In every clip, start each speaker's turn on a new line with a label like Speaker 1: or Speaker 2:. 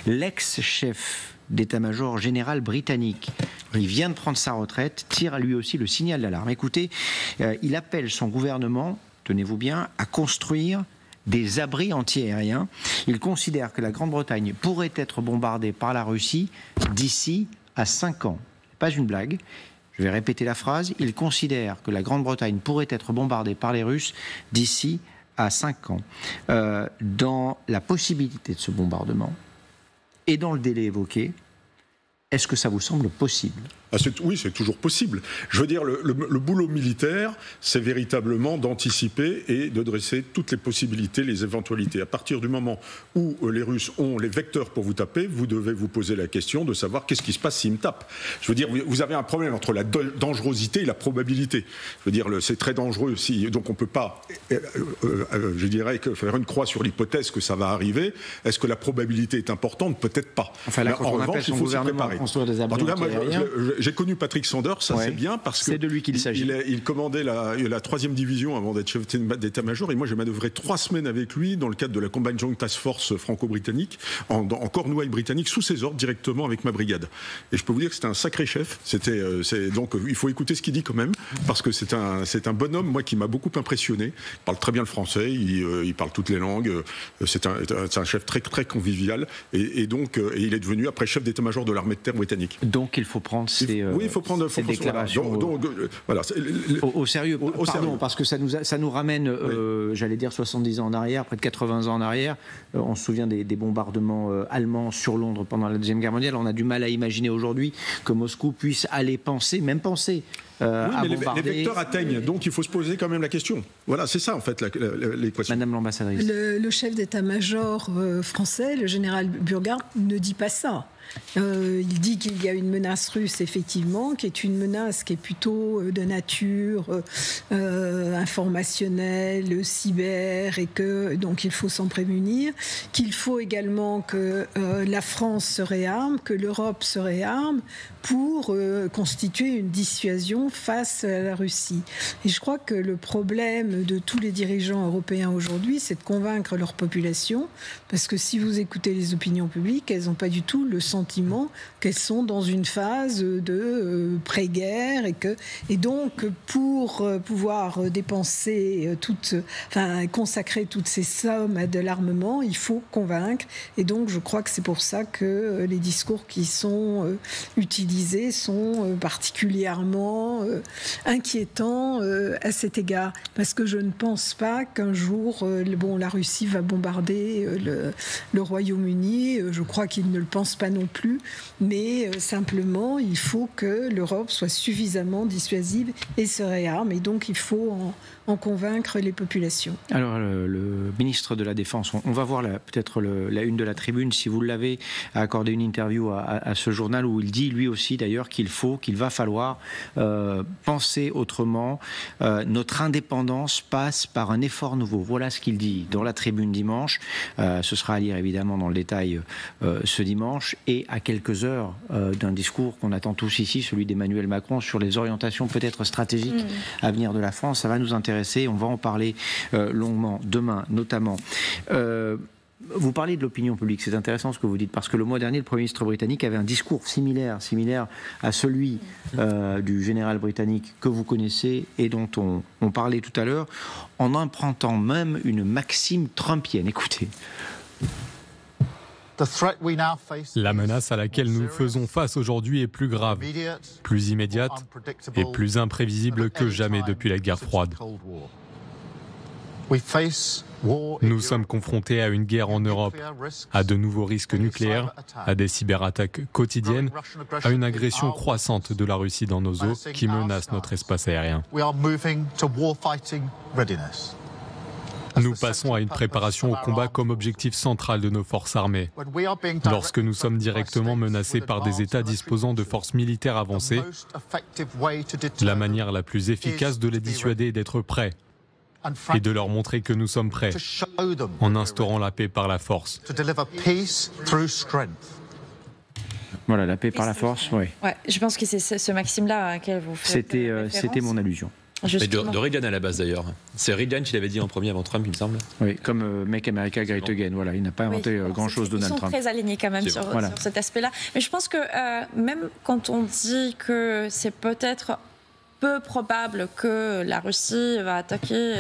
Speaker 1: L'ex-chef d'état-major général britannique, il vient de prendre sa retraite, tire à lui aussi le signal d'alarme. Écoutez, il appelle son gouvernement, tenez-vous bien, à construire des abris antiaériens. Il considère que la Grande-Bretagne pourrait être bombardée par la Russie d'ici à 5 ans. Pas une blague. Je vais répéter la phrase. Il considère que la Grande-Bretagne pourrait être bombardée par les Russes d'ici à 5 ans. Dans la possibilité de ce bombardement et dans le délai évoqué, est-ce que ça vous semble possible ?
Speaker 2: Oui, c'est toujours possible. Je veux dire, le boulot militaire, c'est véritablement d'anticiper et de dresser toutes les possibilités, les éventualités. À partir du moment où les Russes ont les vecteurs pour vous taper, vous devez vous poser la question de savoir qu'est-ce qui se passe s'ils me tapent. Je veux dire, vous avez un problème entre la dangerosité et la probabilité. Je veux dire, c'est très dangereux, donc on ne peut pas, je dirais, faire une croix sur l'hypothèse que ça va arriver. Est-ce que la probabilité est importante ? Peut-être pas.
Speaker 1: Enfin, là,
Speaker 2: en revanche, il faut s'y préparer. En tout cas, moi, j'ai connu Patrick Sanders, ça c'est bien, parce que
Speaker 1: c'est de lui qu'il s'agit.
Speaker 2: Il commandait la 3e division avant d'être chef d'état-major, et moi j'ai manœuvré 3 semaines avec lui dans le cadre de la Combined Joint Task Force franco-britannique, en Cornouailles britannique, sous ses ordres, directement avec ma brigade. Et je peux vous dire que c'était un sacré chef. Donc il faut écouter ce qu'il dit quand même, parce que c'est un bonhomme, moi, qui m'a beaucoup impressionné. Il parle très bien le français, il parle toutes les langues, c'est un chef très, très convivial, et donc il est devenu après chef d'état-major de l'armée de terre britannique.
Speaker 1: Donc il faut prendre ces déclarations au sérieux. Pardon, parce que ça nous ramène, j'allais dire 70 ans en arrière, près de 80 ans en arrière. On se souvient des bombardements allemands sur Londres pendant la Deuxième Guerre mondiale. On a du mal à imaginer aujourd'hui que Moscou puisse aller penser à bombarder.
Speaker 2: Les vecteurs atteignent, donc il faut se poser quand même la question. Voilà, c'est ça en fait l'équation.
Speaker 1: Madame l'ambassadrice.
Speaker 3: Le chef d'état-major français, le général Burgard, ne dit pas ça. Il dit qu'il y a une menace russe, effectivement, qui est une menace qui est plutôt de nature informationnelle, cyber, et que donc il faut s'en prémunir, qu'il faut également que la France se réarme, que l'Europe se réarme pour constituer une dissuasion face à la Russie. Et je crois que le problème de tous les dirigeants européens aujourd'hui, c'est de convaincre leur population, parce que si vous écoutez les opinions publiques, elles n'ont pas du tout le sentiment qu'elles sont dans une phase de pré-guerre, et donc pour pouvoir dépenser consacrer toutes ces sommes à de l'armement, il faut convaincre. Et donc je crois que c'est pour ça que les discours qui sont utilisés sont particulièrement inquiétants à cet égard, parce que je ne pense pas qu'un jour la Russie va bombarder le Royaume-Uni. Je crois qu'ils ne le pensent pas non plus, mais simplement il faut que l'Europe soit suffisamment dissuasive et se réarme, et donc il faut en convaincre les populations. Alors
Speaker 1: le ministre de la Défense, on va voir peut-être la une de la Tribune, si vous l'avez, a accordé une interview à ce journal où il dit lui aussi d'ailleurs qu'il va falloir penser autrement. Notre indépendance passe par un effort nouveau. Voilà ce qu'il dit dans la Tribune dimanche. Ce sera à lire évidemment dans le détail ce dimanche, et à quelques heures d'un discours qu'on attend tous ici, celui d'Emmanuel Macron, sur les orientations peut-être stratégiques à venir de la France. Ça va nous intéresser, on va en parler longuement demain notamment. Vous parlez de l'opinion publique, c'est intéressant ce que vous dites, parce que le mois dernier, le Premier ministre britannique avait un discours similaire à celui du général britannique que vous connaissez et dont on parlait tout à l'heure, en empruntant même une maxime trumpienne. Écoutez.
Speaker 4: La menace à laquelle nous faisons face aujourd'hui est plus grave, plus immédiate et plus imprévisible que jamais depuis la guerre froide. Nous sommes confrontés à une guerre en Europe, à de nouveaux risques nucléaires, à des cyberattaques quotidiennes, à une agression croissante de la Russie dans nos eaux qui menace notre espace aérien. Nous passons à une préparation au combat comme objectif central de nos forces armées. Lorsque nous sommes directement menacés par des États disposant de forces militaires avancées, la manière la plus efficace de les dissuader est d'être prêts et de leur montrer que nous sommes prêts en instaurant la paix par la force.
Speaker 1: Voilà, la paix par la force, oui.
Speaker 5: Ouais, je pense que c'est ce maxime-là à laquelle vous faites
Speaker 1: C'était mon allusion.
Speaker 5: De Reagan à la base d'ailleurs. C'est Reagan qui l'avait dit en premier avant Trump, il me semble.
Speaker 1: Oui, comme Make America Great Again. Voilà, il n'a pas inventé grand-chose, Donald Trump.
Speaker 6: Ils sont très alignés quand même sur cet aspect-là. Mais je pense que même quand on dit que c'est peut-être peu probable que la Russie va attaquer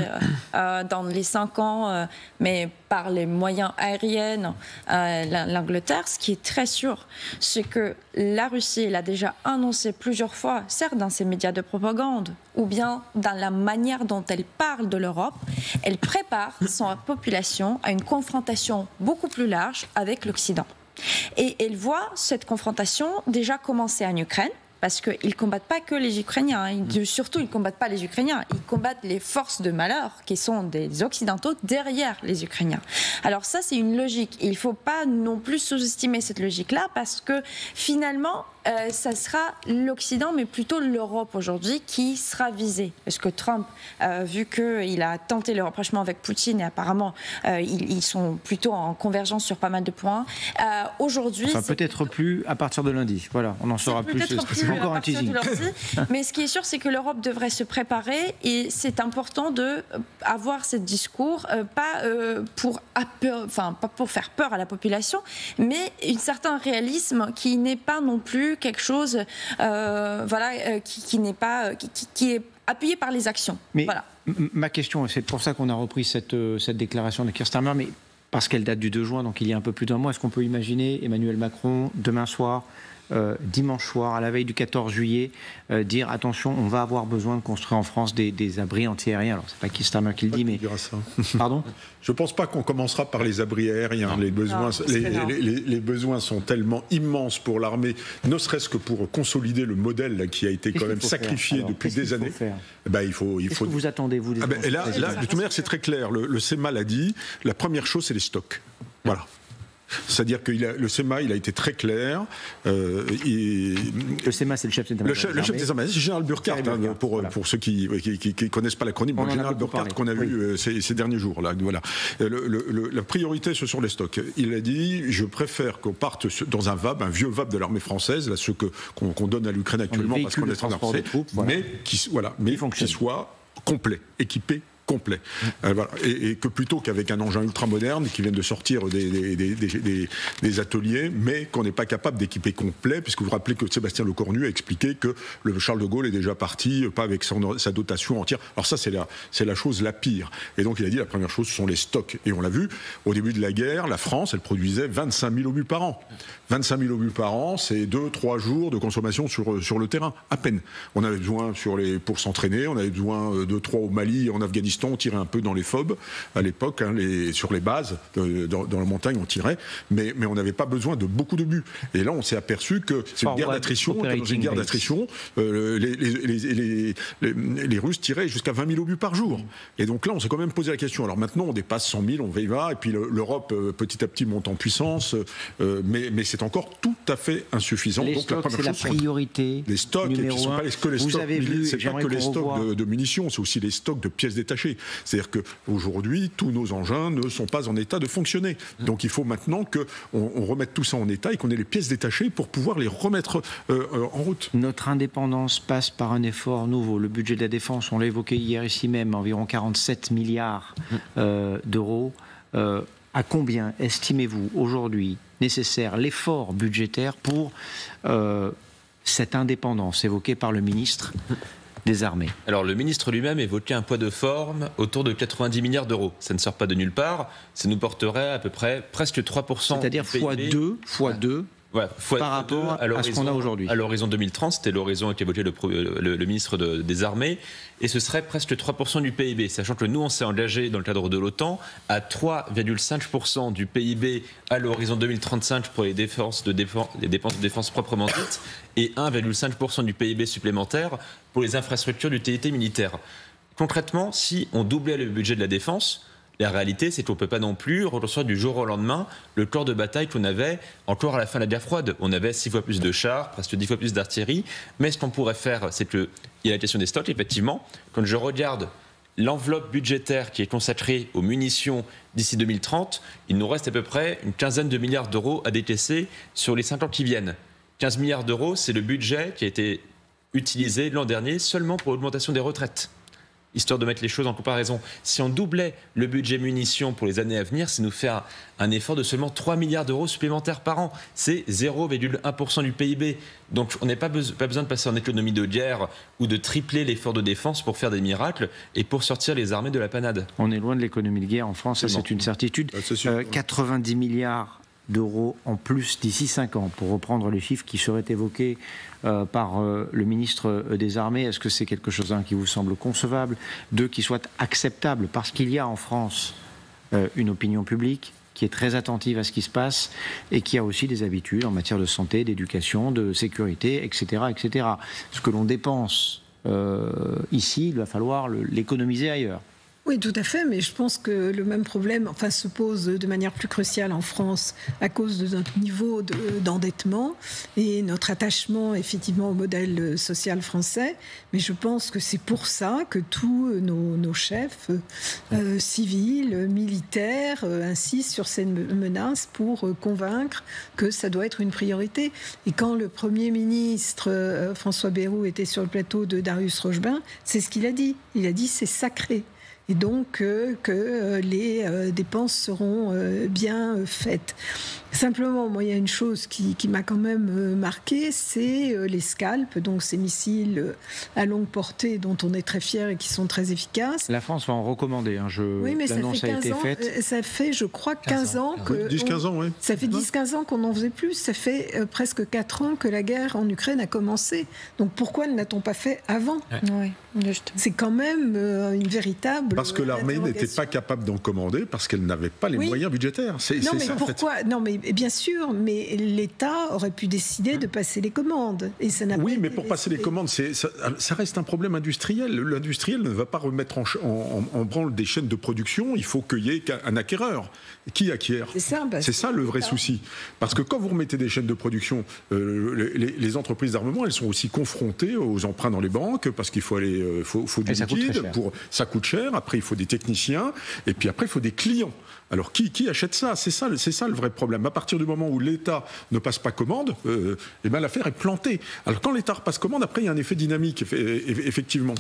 Speaker 6: dans les 5 ans, mais par les moyens aériens, l'Angleterre, ce qui est très sûr, c'est que la Russie l'a déjà annoncé plusieurs fois, certes dans ses médias de propagande, ou bien dans la manière dont elle parle de l'Europe, elle prépare son population à une confrontation beaucoup plus large avec l'Occident. Et elle voit cette confrontation déjà commencer en Ukraine, parce qu'ils ne combattent pas que les Ukrainiens. Surtout, ils ne combattent pas les Ukrainiens. Ils combattent les forces de malheur, qui sont des Occidentaux, derrière les Ukrainiens. Alors ça, c'est une logique. Il ne faut pas non plus sous-estimer cette logique-là, parce que finalement, ça sera l'Occident, mais plutôt l'Europe aujourd'hui, qui sera visée. Parce que Trump, vu qu'il a tenté le rapprochement avec Poutine, et apparemment, ils sont plutôt en convergence sur pas mal de points, aujourd'hui...
Speaker 1: Enfin, peut-être plus à partir de lundi. Voilà, on en saura plus. C'est encore un teasing.
Speaker 6: Mais ce qui est sûr, c'est que l'Europe devrait se préparer, et c'est important d'avoir ce discours, pas pour faire peur à la population, mais un certain réalisme qui n'est pas non plus quelque chose qui est appuyé par les actions.
Speaker 1: Mais ma question, c'est pour ça qu'on a repris cette déclaration de Keir Starmer, mais parce qu'elle date du 2 juin, donc il y a un peu plus d'un mois. Est-ce qu'on peut imaginer Emmanuel Macron, demain soir, dimanche soir, à la veille du 14 juillet, dire attention, on va avoir besoin de construire en France des abris anti-aériens. Alors, c'est pas Keir Starmer qui le dit, mais... Pardon ?
Speaker 2: Je ne pense pas qu'on commencera par les abris aériens. Les besoins sont tellement immenses pour l'armée, ne serait-ce que pour consolider le modèle là, qui a été quand même sacrifié depuis des années.
Speaker 1: Qu'est-ce que vous attendez, vous, des
Speaker 2: là, de toute manière, c'est très clair. Le SEMA l'a dit. La première chose, c'est les stocks. Voilà. C'est-à-dire que le SEMA, il a été très clair.
Speaker 1: Le SEMA, c'est le chef d'état-major.
Speaker 2: Le chef d'état-major, c'est Général Burkhardt, pour ceux qui ne connaissent pas l'acronyme. Le Général Burkhardt qu'on a vu ces derniers jours. Là, voilà. La priorité, ce sont les stocks. Il a dit, je préfère qu'on parte dans un VAB, un vieux VAB de l'armée française, là, ceux qu'on donne à l'Ukraine actuellement parce qu'on est en train mais qui soit complet, équipé, complet. Voilà. Et que plutôt qu'avec un engin ultra moderne qui vient de sortir des ateliers, mais qu'on n'est pas capable d'équiper complet, puisque vous vous rappelez que Sébastien Lecornu a expliqué que le Charles de Gaulle est déjà parti, pas avec sa dotation entière. Alors ça, c'est la chose la pire. Et donc il a dit la première chose, ce sont les stocks. Et on l'a vu, au début de la guerre, la France, elle produisait 25 000 obus par an. 25 000 obus par an, c'est 2-3 jours de consommation sur le terrain, à peine. On avait besoin pour s'entraîner, on avait besoin de 3 au Mali, en Afghanistan, on tirait un peu dans les FOB à l'époque, sur les bases, dans la montagne on tirait, mais on n'avait pas besoin de beaucoup de buts. Et là on s'est aperçu que c'est une guerre d'attrition, dans une guerre d'attrition, les Russes tiraient jusqu'à 20 000 obus par jour. Et donc là on s'est quand même posé la question. Alors maintenant on dépasse 100 000, on y va, et puis l'Europe petit à petit monte en puissance, mais c'est encore tout à fait insuffisant.
Speaker 1: Les stocks, c'est la priorité.
Speaker 2: Les stocks, et puis ce ne sont pas que les stocks de munitions, c'est aussi les stocks de pièces détachées. C'est-à-dire qu'aujourd'hui, tous nos engins ne sont pas en état de fonctionner. Donc il faut maintenant qu'on remette tout ça en état et qu'on ait les pièces détachées pour pouvoir les remettre en route.
Speaker 1: Notre indépendance passe par un effort nouveau. Le budget de la défense, on l'a évoqué hier ici même, environ 47 milliards d'euros. À combien estimez-vous aujourd'hui nécessaire l'effort budgétaire pour cette indépendance évoquée par le ministre des Armées?
Speaker 5: Alors le ministre lui-même évoquait un poids de forme autour de 90 milliards d'euros. Ça ne sort pas de nulle part. Ça nous porterait à peu près presque 3%.
Speaker 1: C'est-à-dire x2 par rapport à ce qu'on a aujourd'hui.
Speaker 5: À l'horizon 2030, c'était l'horizon qu'évoquait le ministre des Armées, et ce serait presque 3% du PIB, sachant que nous, on s'est engagé dans le cadre de l'OTAN à 3,5% du PIB à l'horizon 2035 pour les dépenses de défense proprement dites, et 1,5% du PIB supplémentaire pour les infrastructures d'utilité militaire. Concrètement, si on doublait le budget de la défense, la réalité, c'est qu'on ne peut pas non plus reconstruire du jour au lendemain le corps de bataille qu'on avait encore à la fin de la guerre froide. On avait 6 fois plus de chars, presque 10 fois plus d'artillerie. Mais ce qu'on pourrait faire, c'est qu'il y a la question des stocks, effectivement. Quand je regarde l'enveloppe budgétaire qui est consacrée aux munitions d'ici 2030, il nous reste à peu près une quinzaine de milliards d'euros à décaisser sur les 5 ans qui viennent. 15 milliards d'euros, c'est le budget qui a été utilisé l'an dernier seulement pour l'augmentation des retraites. histoire de mettre les choses en comparaison. Si on doublait le budget munitions pour les années à venir, c'est nous faire un effort de seulement 3 milliards d'euros supplémentaires par an. C'est 0,1% du PIB. Donc on n'a pas besoin de passer en économie de guerre ou de tripler l'effort de défense pour faire des miracles et pour sortir les armées de la panade.
Speaker 1: On est loin de l'économie de guerre en France, ça c'est une certitude. 90 milliards d'euros en plus d'ici 5 ans, pour reprendre les chiffres qui seraient évoqués par le ministre des Armées. Est-ce que c'est quelque chose, qui vous semble concevable, qui soit acceptable, parce qu'il y a en France une opinion publique qui est très attentive à ce qui se passe et qui a aussi des habitudes en matière de santé, d'éducation, de sécurité, etc., etc. Ce que l'on dépense ici, il va falloir l'économiser ailleurs.
Speaker 3: Oui, tout à fait, mais je pense que le même problème se pose de manière plus cruciale en France à cause de notre niveau d'endettement et notre attachement effectivement au modèle social français. Mais je pense que c'est pour ça que tous nos chefs civils, militaires insistent sur ces menaces pour convaincre que ça doit être une priorité. Et quand le Premier ministre François Bayrou était sur le plateau de Darius Rochebin, c'est ce qu'il a dit. Il a dit c'est sacré. Et donc que les dépenses seront bien faites. Simplement, moi, il y a une chose qui m'a quand même marqué, c'est les Scalp, donc ces missiles à longue portée dont on est très fiers et qui sont très efficaces.
Speaker 1: La France va en recommander.
Speaker 3: Oui, mais l'annonce a été faite. Ça fait, je crois, 15 ans que...
Speaker 2: 10-15 ans, oui.
Speaker 3: Ça fait 10-15 ans qu'on n'en faisait plus. Ça fait presque 4 ans que la guerre en Ukraine a commencé. Donc pourquoi ne l'a-t-on pas fait avant ?
Speaker 6: Oui, justement.
Speaker 3: C'est quand même une véritable...
Speaker 2: Parce que l'armée n'était pas capable d'en commander, parce qu'elle n'avait pas les moyens budgétaires.
Speaker 3: Non, mais pourquoi ? Non, mais bien sûr, mais l'État aurait pu décider de passer les commandes. Et ça n'a
Speaker 2: oui,
Speaker 3: pas
Speaker 2: mais
Speaker 3: été
Speaker 2: pour passer les commandes, ça reste un problème industriel. L'industriel ne va pas remettre en branle des chaînes de production. Il faut qu'il y ait un acquéreur. Qui acquiert ? C'est ça le vrai souci. Parce que quand vous remettez des chaînes de production, les entreprises d'armement, elles sont aussi confrontées aux emprunts dans les banques, parce qu'il faut aller, faut du liquide. Ça coûte cher. Après, il faut des techniciens. Et puis après, il faut des clients. Alors, qui achète ça ? C'est ça le vrai problème. À partir du moment où l'État ne passe pas commande, l'affaire est plantée. Alors, quand l'État repasse commande, après, il y a un effet dynamique, effectivement.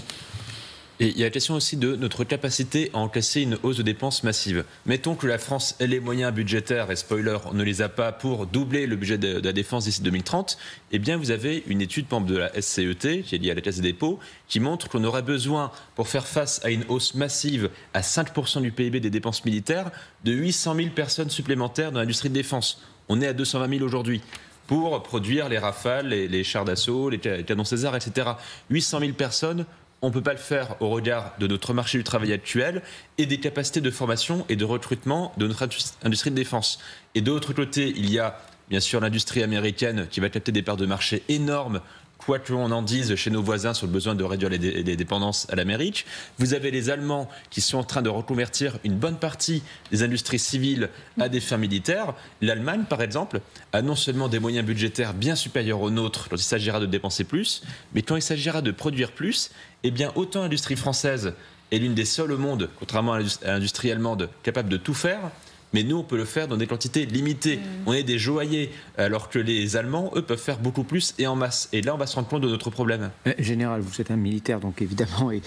Speaker 5: Et il y a la question aussi de notre capacité à encaisser une hausse de dépenses massive. Mettons que la France ait les moyens budgétaires, et spoiler, on ne les a pas, pour doubler le budget de la défense d'ici 2030. Eh bien, vous avez une étude, par exemple, de la SCET, qui est liée à la Caisse des dépôts, qui montre qu'on aurait besoin, pour faire face à une hausse massive à 5% du PIB des dépenses militaires, de 800 000 personnes supplémentaires dans l'industrie de défense. On est à 220 000 aujourd'hui, pour produire les Rafales, les chars d'assaut, les canons César, etc. 800 000 personnes. On ne peut pas le faire au regard de notre marché du travail actuel et des capacités de formation et de recrutement de notre industrie de défense. Et de l'autre côté, il y a bien sûr l'industrie américaine qui va capter des parts de marché énormes, quoi que l'on en dise chez nos voisins sur le besoin de réduire les dépendances à l'Amérique. Vous avez les Allemands qui sont en train de reconvertir une bonne partie des industries civiles à des fins militaires. L'Allemagne, par exemple, a non seulement des moyens budgétaires bien supérieurs aux nôtres quand il s'agira de dépenser plus, mais quand il s'agira de produire plus, eh bien, autant l'industrie française est l'une des seules au monde, contrairement à l'industrie allemande, capable de tout faire, mais nous, on peut le faire dans des quantités limitées. On est des joailliers, alors que les Allemands, eux, peuvent faire beaucoup plus et en masse. Et là, on va se rendre compte de notre problème.
Speaker 1: Général, vous êtes un militaire, donc évidemment, et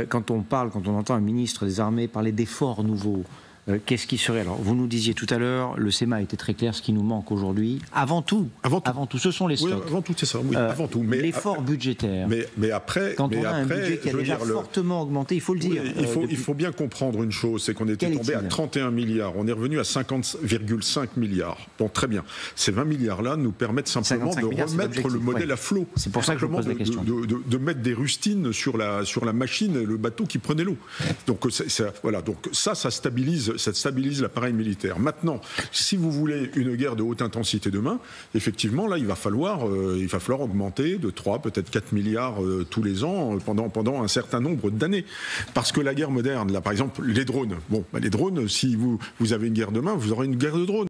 Speaker 1: quand on entend un ministre des Armées parler d'efforts nouveaux, qu'est-ce qui serait ? Alors, vous nous disiez tout à l'heure, le SEMA a été très clair, ce qui nous manque aujourd'hui. Avant tout, ce sont les stocks.
Speaker 2: Oui, avant tout, c'est ça. Oui, avant tout.
Speaker 1: Mais l'effort budgétaire.
Speaker 2: Mais après,
Speaker 1: quand on a un budget qui a déjà fortement augmenté, il faut le dire.
Speaker 2: Il faut bien comprendre une chose, c'est qu'on était tombé à 31 milliards. On est revenu à 50,5 milliards. Bon, très bien. Ces 20 milliards-là nous permettent simplement de remettre le modèle à flot.
Speaker 1: C'est pour ça que je pose la question.
Speaker 2: De mettre des rustines sur la machine, le bateau qui prenait l'eau. Donc, voilà. Donc, ça stabilise l'appareil militaire. Maintenant, si vous voulez une guerre de haute intensité demain, effectivement, là, il va falloir augmenter de 3, peut-être 4 milliards tous les ans pendant un certain nombre d'années. Parce que la guerre moderne, là, par exemple, les drones. Bon, les drones, si vous avez une guerre demain, vous aurez une guerre de drones.